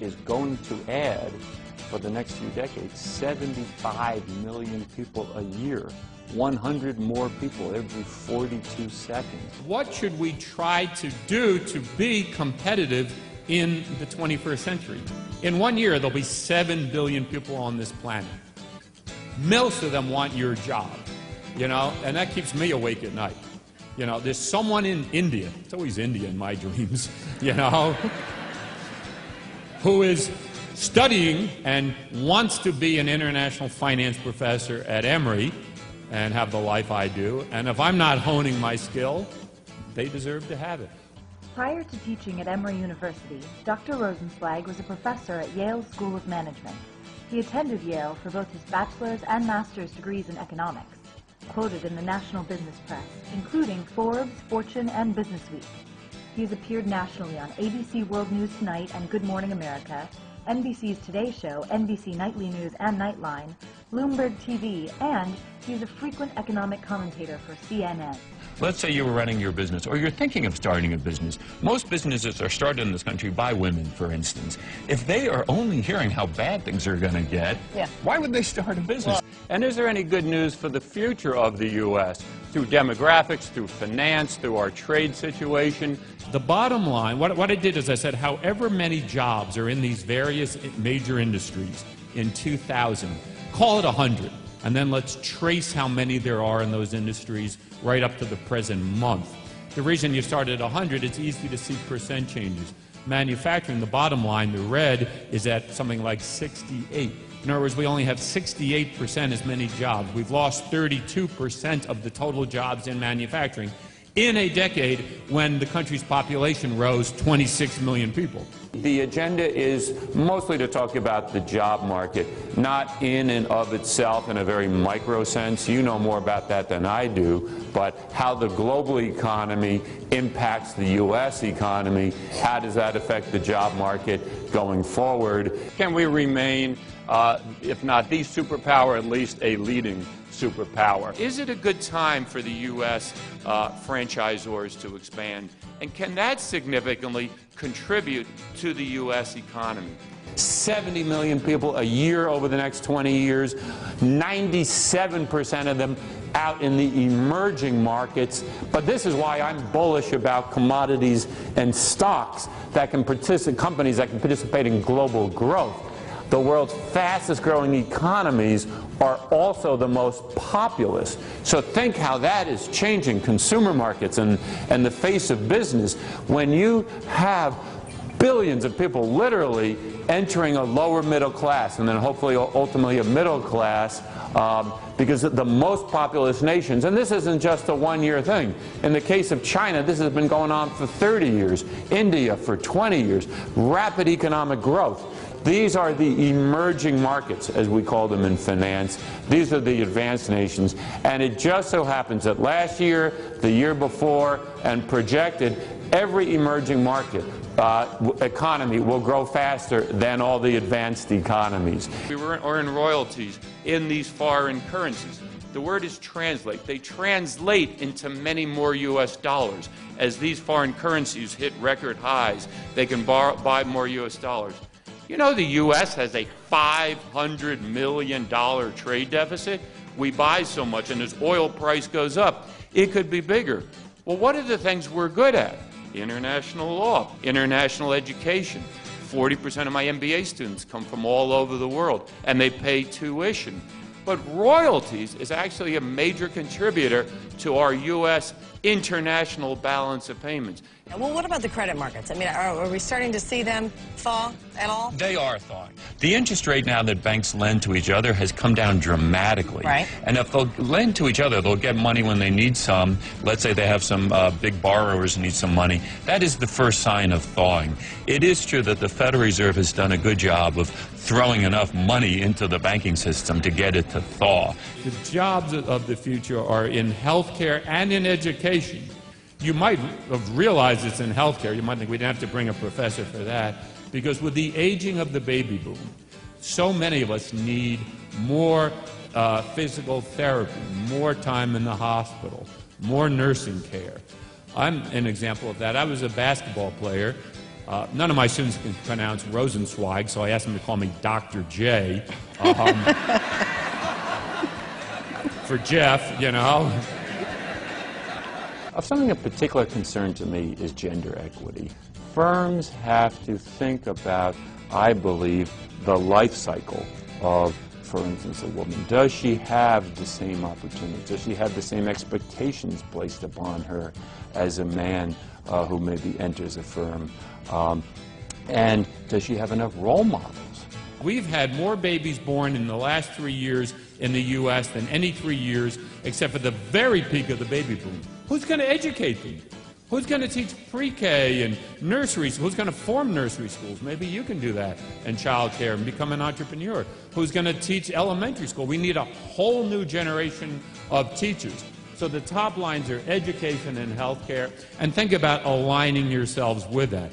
is going to add, for the next few decades, 75 million people a year. 100 more people every 42 seconds. What should we try to do to be competitive in the 21st century? In 1 year, there'll be 7 billion people on this planet. Most of them want your job, you know, and that keeps me awake at night. You know, there's someone in India, it's always India in my dreams, you know, who is studying and wants to be an international finance professor at Emory and have the life I do. And if I'm not honing my skill, they deserve to have it. Prior to teaching at Emory University, Dr. Rosenzweig was a professor at Yale School of Management. He attended Yale for both his bachelor's and master's degrees in economics, quoted in the national business press, including Forbes, Fortune, and Businessweek. He has appeared nationally on ABC World News Tonight and Good Morning America, NBC's Today Show, NBC Nightly News and Nightline, Bloomberg TV, and he's a frequent economic commentator for CNN. Let's say you were running your business, or you're thinking of starting a business. Most businesses are started in this country by women, for instance. If they are only hearing how bad things are going to get, why would they start a business? And is there any good news for the future of the U.S. through demographics, through finance, through our trade situation? The bottom line, what I did is I said, however many jobs are in these various major industries in 2000, call it 100. And then let's trace how many there are in those industries right up to the present month. The reason you started at 100, it's easy to see percent changes. Manufacturing, the bottom line, the red, is at something like 68. In other words, we only have 68% as many jobs. We've lost 32% of the total jobs in manufacturing in a decade when the country's population rose 26 million people. The agenda is mostly to talk about the job market, not in and of itself in a very micro sense. You know more about that than I do, but how the global economy impacts the U.S. economy. How does that affect the job market going forward? Can we remain, if not the superpower, at least a leading superpower? Is it a good time for the U.S. franchisors to expand? And can that significantly contribute to the U.S. economy? 70 million people a year over the next 20 years, 97% of them out in the emerging markets. But this is why I'm bullish about commodities and stocks that can participate, companies that can participate in global growth. The world's fastest growing economies are also the most populous. So think how that is changing consumer markets and the face of business when you have billions of people literally entering a lower middle class and then hopefully ultimately a middle class because the most populous nations, and this isn't just a one-year thing. In the case of China, this has been going on for 30 years. India for 20 years. Rapid economic growth. These are the emerging markets, as we call them in finance. These are the advanced nations. And it just so happens that last year, the year before, and projected, every emerging market economy will grow faster than all the advanced economies. We earn royalties in these foreign currencies. The word is translate. They translate into many more U.S. dollars. As these foreign currencies hit record highs, they can buy more U.S. dollars. You know the U.S. has a $500 million trade deficit. We buy so much, and as oil price goes up, it could be bigger. Well, what are the things we're good at? International law, international education. 40% of my MBA students come from all over the world, and they pay tuition. But royalties is actually a major contributor to our U.S. international balance of payments. Well, what about the credit markets? I mean, are we starting to see them thaw at all? They are thawing. The interest rate now that banks lend to each other has come down dramatically. Right. And if they'll lend to each other, they'll get money when they need some. Let's say they have some big borrowers who need some money. That is the first sign of thawing. It is true that the Federal Reserve has done a good job of throwing enough money into the banking system to get it to thaw. The jobs of the future are in healthcare and in education. You might have realized it's in healthcare. You might think we'd have to bring a professor for that, because with the aging of the baby boom, so many of us need more physical therapy, more time in the hospital, more nursing care. I'm an example of that. I was a basketball player, None of my students can pronounce Rosenzweig, so I asked them to call me Dr. J. For Jeff, you know. Something of particular concern to me is gender equity. Firms have to think about, I believe, the life cycle of, for instance, a woman. Does she have the same opportunities? Does she have the same expectations placed upon her as a man who maybe enters a firm? And does she have enough role models? We've had more babies born in the last 3 years in the U.S. than any 3 years except for the very peak of the baby boom. Who's going to educate them? Who's going to teach pre-K and nurseries? Who's going to form nursery schools? Maybe you can do that in child care and become an entrepreneur. Who's going to teach elementary school? We need a whole new generation of teachers. So the top lines are education and health care, and think about aligning yourselves with that.